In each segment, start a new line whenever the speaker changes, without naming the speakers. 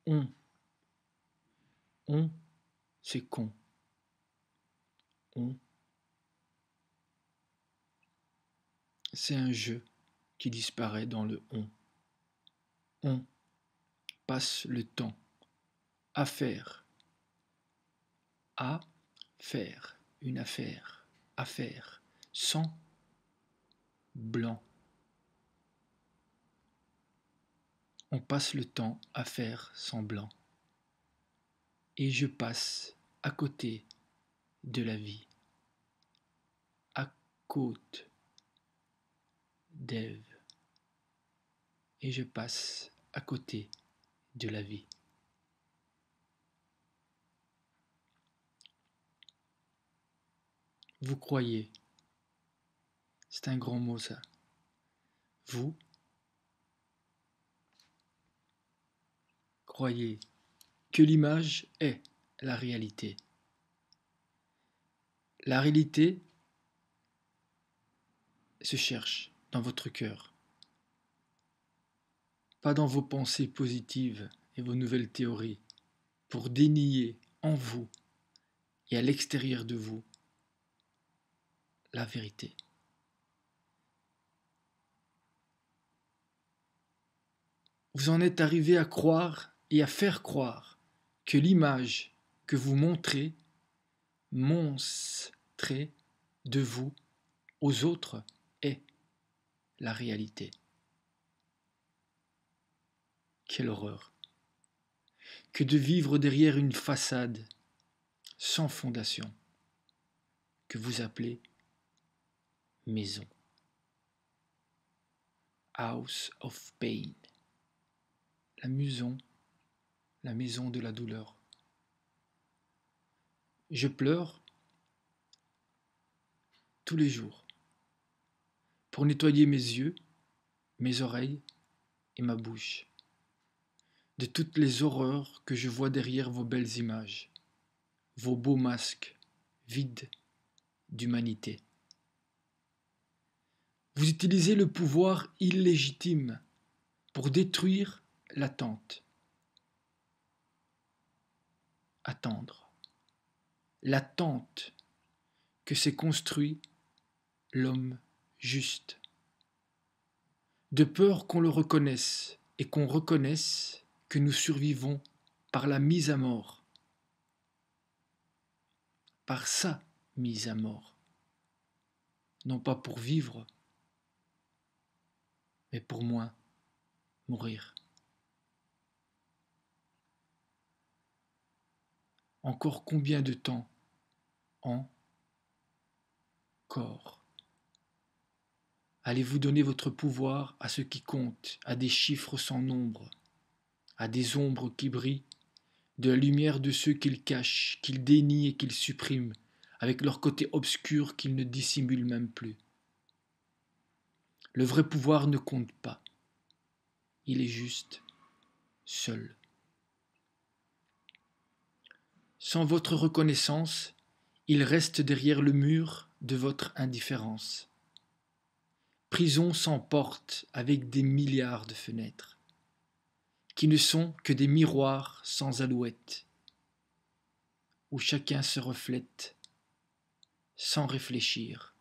On. On, c'est con. On, c'est un jeu qui disparaît dans le on. On passe le temps à faire. À faire. Une affaire. À faire. Sans blanc. On passe le temps à faire semblant. Et je passe à côté de la vie. À côte d'Ève. Et je passe à côté de la vie. Vous croyez, c'est un grand mot ça, vous croyez que l'image est la réalité. La réalité se cherche dans votre cœur, pas dans vos pensées positives et vos nouvelles théories, pour dénier en vous et à l'extérieur de vous la vérité. Vous en êtes arrivé à croire et à faire croire que l'image que vous montrez de vous aux autres est la réalité. Quelle horreur que de vivre derrière une façade sans fondation que vous appelez maison. House of Pain. La maison de la douleur. Je pleure tous les jours pour nettoyer mes yeux, mes oreilles et ma bouche de toutes les horreurs que je vois derrière vos belles images, vos beaux masques vides d'humanité. Vous utilisez le pouvoir illégitime pour détruire l'attente. Attendre. L'attente que s'est construit l'homme juste. De peur qu'on le reconnaisse et qu'on reconnaisse que nous survivons par la mise à mort, par sa mise à mort, non pas pour vivre, mais pour moins mourir. Encore combien de temps? Encore. Allez-vous donner votre pouvoir à ce qui compte, à des chiffres sans nombre, à des ombres qui brillent, de la lumière de ceux qu'ils cachent, qu'ils dénient et qu'ils suppriment, avec leur côté obscur qu'ils ne dissimulent même plus. Le vrai pouvoir ne compte pas. Il est juste seul. Sans votre reconnaissance, il reste derrière le mur de votre indifférence. Prison sans porte avec des milliards de fenêtres, qui ne sont que des miroirs sans alouettes, où chacun se reflète sans réfléchir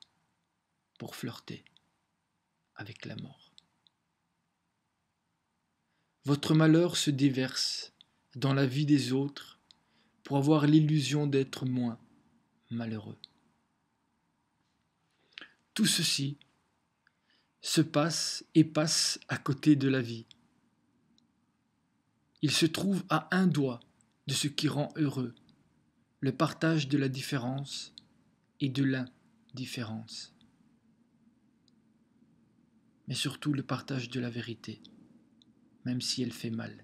pour flirter avec la mort. Votre malheur se déverse dans la vie des autres pour avoir l'illusion d'être moins malheureux. Tout ceci se passe et passe à côté de la vie. Il se trouve à un doigt de ce qui rend heureux, le partage de la différence et de l'indifférence, mais surtout le partage de la vérité, même si elle fait mal.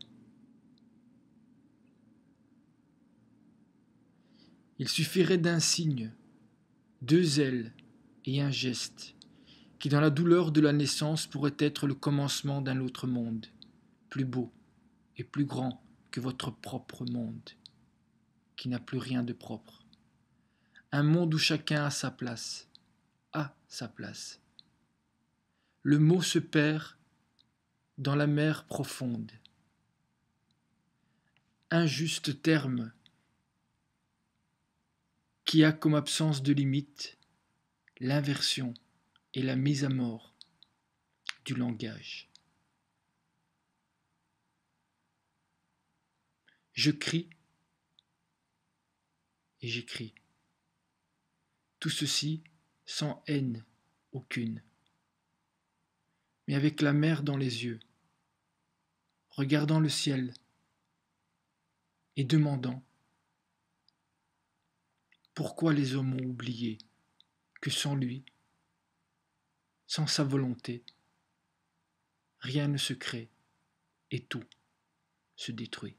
Il suffirait d'un signe, 2 ailes et un geste, qui dans la douleur de la naissance pourrait être le commencement d'un autre monde, plus beau et plus grand que votre propre monde, qui n'a plus rien de propre. Un monde où chacun a sa place, Le mot se perd dans la mer profonde. injuste terme qui a comme absence de limite l'inversion et la mise à mort du langage. Je crie et j'écris. Tout ceci sans haine aucune, mais avec la mer dans les yeux, regardant le ciel et demandant pourquoi les hommes ont oublié que sans lui, sans sa volonté, rien ne se crée et tout se détruit.